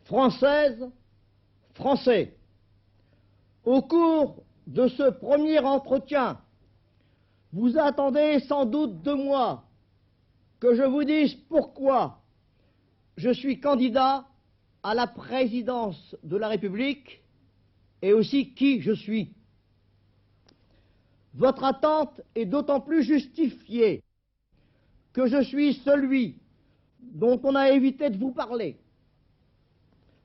Françaises, Français, au cours de ce premier entretien, vous attendez sans doute de moi que je vous dise pourquoi je suis candidat à la présidence de la République et aussi qui je suis. Votre attente est d'autant plus justifiée que je suis celui dont on a évité de vous parler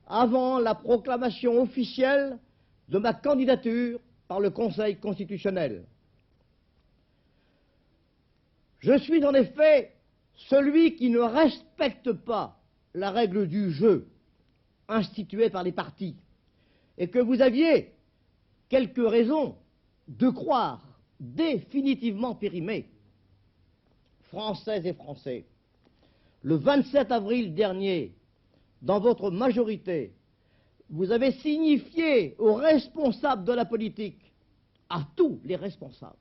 avant la proclamation officielle de ma candidature par le Conseil constitutionnel. Je suis en effet celui qui ne respecte pas la règle du jeu instituée par les partis et que vous aviez quelques raisons de croire définitivement périmé. Françaises et Français, le 27 avril dernier, dans votre majorité, vous avez signifié aux responsables de la politique, à tous les responsables,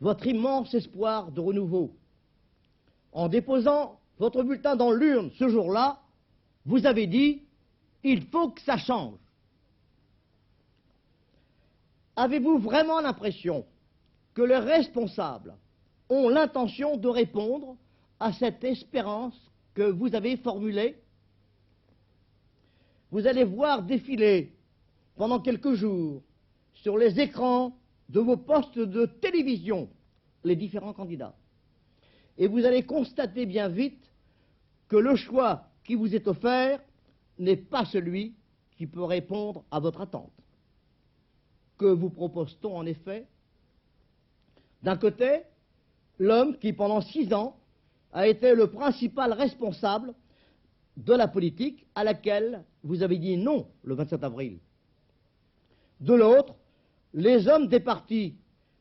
votre immense espoir de renouveau. En déposant votre bulletin dans l'urne ce jour-là, vous avez dit « il faut que ça change ». Avez-vous vraiment l'impression que les responsables ont l'intention de répondre à cette espérance que vous avez formulée? Vous allez voir défiler pendant quelques jours sur les écrans de vos postes de télévision les différents candidats. Et vous allez constater bien vite que le choix qui vous est offert n'est pas celui qui peut répondre à votre attente. Que vous propose-t-on en effet? D'un côté, l'homme qui pendant 6 ans a été le principal responsable de la politique à laquelle vous avez dit non le 27 avril. De l'autre, les hommes des partis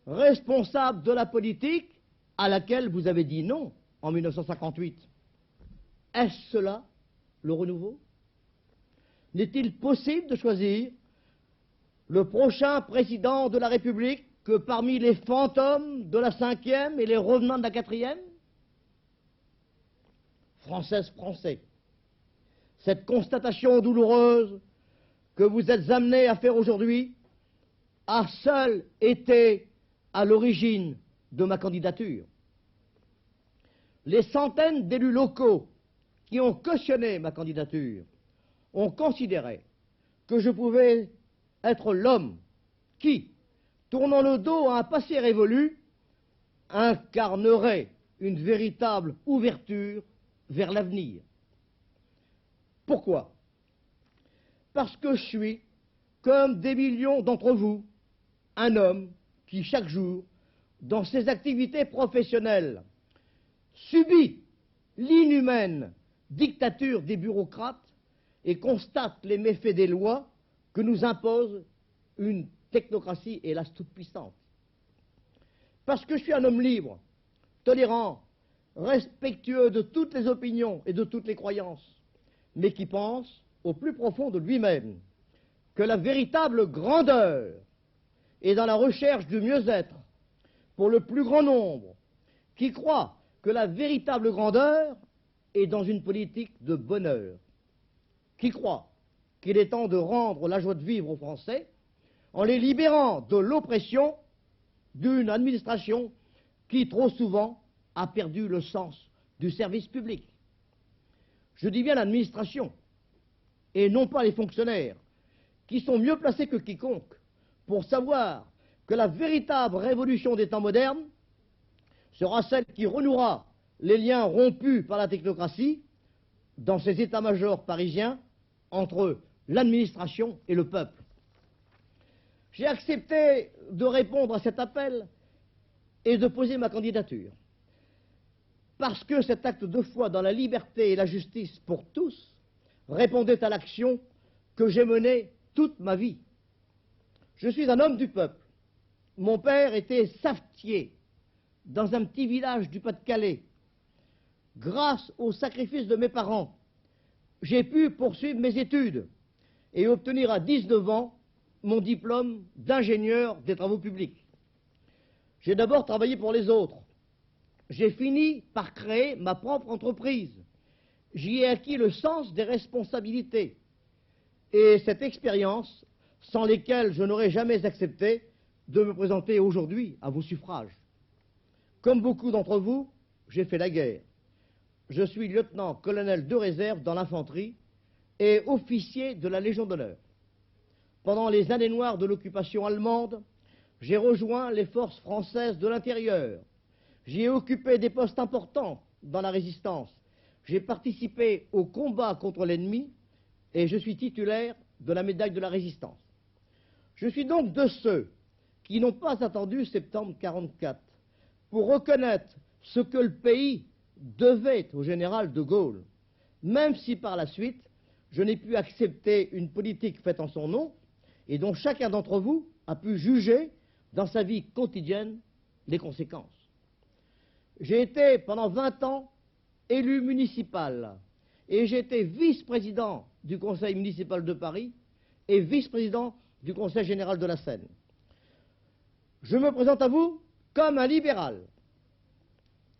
responsables de la politique à laquelle vous avez dit non en 1958. Est-ce cela le renouveau? N'est-il possible de choisir le prochain président de la République que parmi les fantômes de la 5e et les revenants de la 4e? Françaises, Français, cette constatation douloureuse que vous êtes amenés à faire aujourd'hui a seule été à l'origine de ma candidature. Les centaines d'élus locaux qui ont cautionné ma candidature ont considéré que je pouvais être l'homme qui, tournant le dos à un passé révolu, incarnerait une véritable ouverture vers l'avenir. Pourquoi? Parce que je suis, comme des millions d'entre vous, un homme qui, chaque jour, dans ses activités professionnelles, subit l'inhumaine dictature des bureaucrates et constate les méfaits des lois que nous impose une technocratie, hélas, toute puissante. Parce que je suis un homme libre, tolérant, respectueux de toutes les opinions et de toutes les croyances, mais qui pense au plus profond de lui-même que la véritable grandeur est dans la recherche du mieux-être pour le plus grand nombre, qui croit que la véritable grandeur est dans une politique de bonheur, qui croit qu'il est temps de rendre la joie de vivre aux Français en les libérant de l'oppression d'une administration qui, trop souvent, a perdu le sens du service public. Je dis bien l'administration, et non pas les fonctionnaires, qui sont mieux placés que quiconque pour savoir que la véritable révolution des temps modernes sera celle qui renouera les liens rompus par la technocratie dans ces états-majors parisiens entre l'administration et le peuple. J'ai accepté de répondre à cet appel et de poser ma candidature, parce que cet acte de foi dans la liberté et la justice pour tous répondait à l'action que j'ai menée toute ma vie. Je suis un homme du peuple. Mon père était savetier dans un petit village du Pas-de-Calais. Grâce au sacrifice de mes parents, j'ai pu poursuivre mes études et obtenir à 19 ans mon diplôme d'ingénieur des travaux publics. J'ai d'abord travaillé pour les autres. J'ai fini par créer ma propre entreprise j'y ai acquis le sens des responsabilités et cette expérience sans lesquelles je n'aurais jamais accepté de me présenter aujourd'hui à vos suffrages. Comme beaucoup d'entre vous, j'ai fait la guerre. Je suis lieutenant-colonel de réserve dans l'infanterie et officier de la Légion d'honneur. Pendant les années noires de l'occupation allemande, j'ai rejoint les forces françaises de l'intérieur. J'y ai occupé des postes importants dans la résistance. J'ai participé au combat contre l'ennemi et je suis titulaire de la médaille de la résistance. Je suis donc de ceux qui n'ont pas attendu septembre 1944 pour reconnaître ce que le pays devait au général de Gaulle, même si par la suite je n'ai pu accepter une politique faite en son nom et dont chacun d'entre vous a pu juger dans sa vie quotidienne les conséquences. J'ai été pendant 20 ans élu municipal et j'ai été vice-président du conseil municipal de Paris et vice-président du conseil général de la Seine. Je me présente à vous comme un libéral.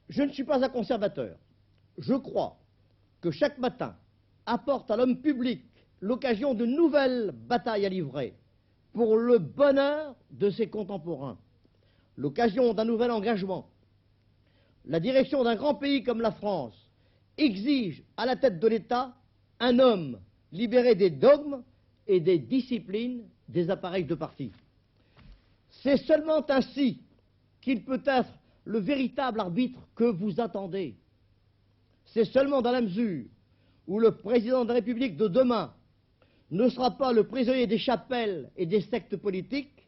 Je ne suis pas un conservateur. Je crois que chaque matin apporte à l'homme public l'occasion de nouvelles batailles à livrer pour le bonheur de ses contemporains, l'occasion d'un nouvel engagement. La direction d'un grand pays comme la France exige à la tête de l'État un homme libéré des dogmes et des disciplines des appareils de parti. C'est seulement ainsi qu'il peut être le véritable arbitre que vous attendez. C'est seulement dans la mesure où le président de la République de demain ne sera pas le prisonnier des chapelles et des sectes politiques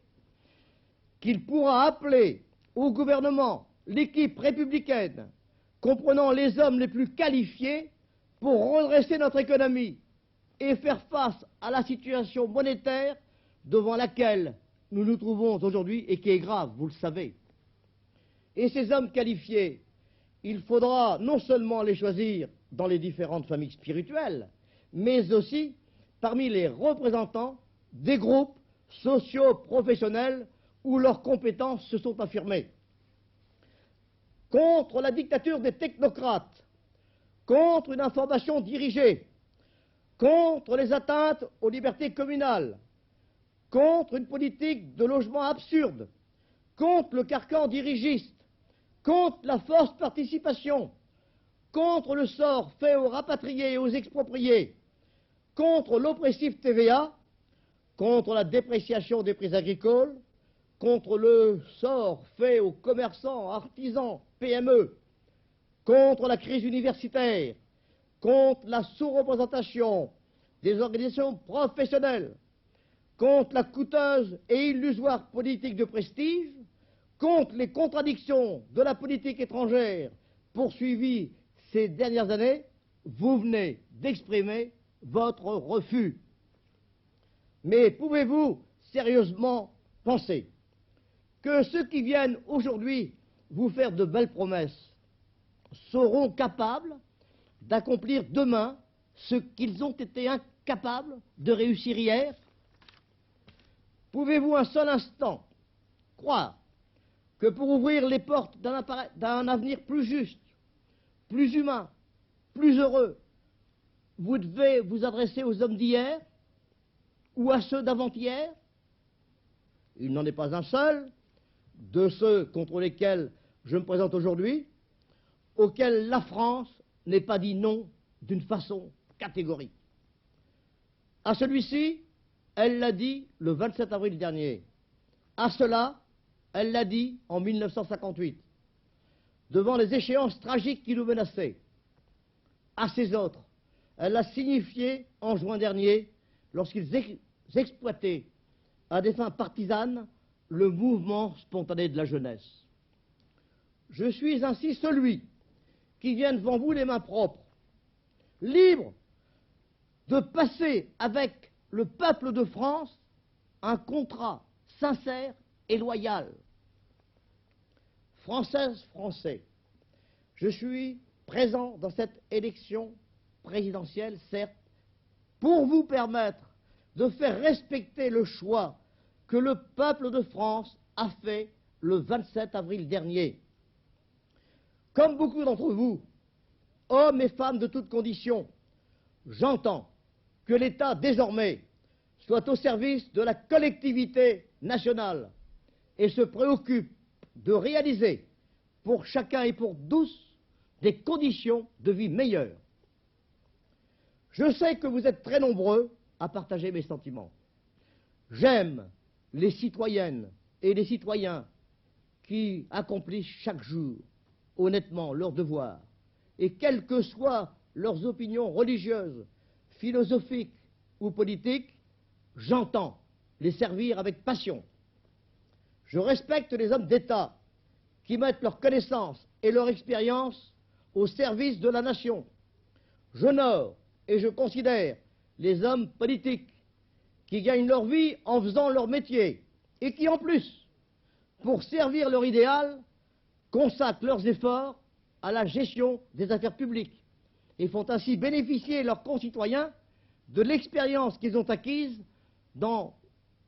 qu'il pourra appeler au gouvernement l'équipe républicaine comprenant les hommes les plus qualifiés pour redresser notre économie et faire face à la situation monétaire devant laquelle nous nous trouvons aujourd'hui et qui est grave, vous le savez. Et ces hommes qualifiés, il faudra non seulement les choisir dans les différentes familles spirituelles, mais aussi parmi les représentants des groupes socio-professionnels où leurs compétences se sont affirmées. Contre la dictature des technocrates, contre une information dirigée, contre les atteintes aux libertés communales, contre une politique de logement absurde, contre le carcan dirigiste, contre la forte participation, contre le sort fait aux rapatriés et aux expropriés, contre l'oppressif TVA, contre la dépréciation des prix agricoles, contre le sort fait aux commerçants, artisans, PME, contre la crise universitaire, contre la sous-représentation des organisations professionnelles, contre la coûteuse et illusoire politique de prestige, contre les contradictions de la politique étrangère poursuivie ces dernières années, vous venez d'exprimer votre refus. Mais pouvez-vous sérieusement penser que ceux qui viennent aujourd'hui vous faire de belles promesses seront capables d'accomplir demain ce qu'ils ont été incapables de réussir hier? Pouvez-vous un seul instant croire que pour ouvrir les portes d'un avenir plus juste, plus humain, plus heureux, vous devez vous adresser aux hommes d'hier ou à ceux d'avant-hier? Il n'en est pas un seul de ceux contre lesquels je me présente aujourd'hui, auxquels la France n'ait pas dit non d'une façon catégorique. À celui-ci, elle l'a dit le 27 avril dernier. À cela, elle l'a dit en 1958, devant les échéances tragiques qui nous menaçaient. À ces autres, elle l'a signifié en juin dernier, lorsqu'ils exploitaient à des fins partisanes le mouvement spontané de la jeunesse. Je suis ainsi celui qui vient devant vous les mains propres, libre de passer avec le peuple de France un contrat sincère et loyal. Françaises, Français, je suis présent dans cette élection présidentielle, certes, pour vous permettre de faire respecter le choix que le peuple de France a fait le 27 avril dernier. Comme beaucoup d'entre vous, hommes et femmes de toutes conditions, j'entends que l'État, désormais, soit au service de la collectivité nationale et se préoccupe de réaliser pour chacun et pour tous des conditions de vie meilleures. Je sais que vous êtes très nombreux à partager mes sentiments. J'aime les citoyennes et les citoyens qui accomplissent chaque jour honnêtement leurs devoirs, et quelles que soient leurs opinions religieuses, philosophiques ou politiques, j'entends les servir avec passion. Je respecte les hommes d'État qui mettent leur connaissance et leur expérience au service de la nation. J'honore et je considère les hommes politiques qui gagnent leur vie en faisant leur métier et qui, en plus, pour servir leur idéal, consacrent leurs efforts à la gestion des affaires publiques et font ainsi bénéficier leurs concitoyens de l'expérience qu'ils ont acquise dans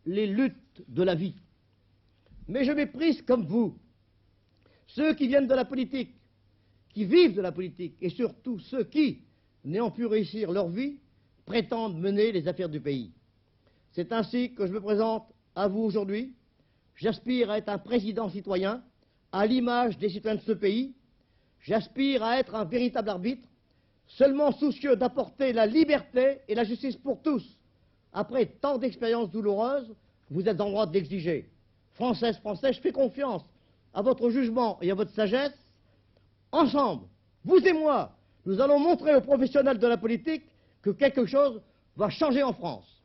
les luttes de la vie. Mais je méprise, comme vous, ceux qui viennent de la politique, qui vivent de la politique, et surtout ceux qui, n'ayant pu réussir leur vie, prétendent mener les affaires du pays. C'est ainsi que je me présente à vous aujourd'hui. J'aspire à être un président citoyen, à l'image des citoyens de ce pays. J'aspire à être un véritable arbitre, seulement soucieux d'apporter la liberté et la justice pour tous. Après tant d'expériences douloureuses, vous êtes en droit de l'exiger. Françaises, Français, je fais confiance à votre jugement et à votre sagesse. Ensemble, vous et moi, nous allons montrer aux professionnels de la politique que quelque chose va changer en France.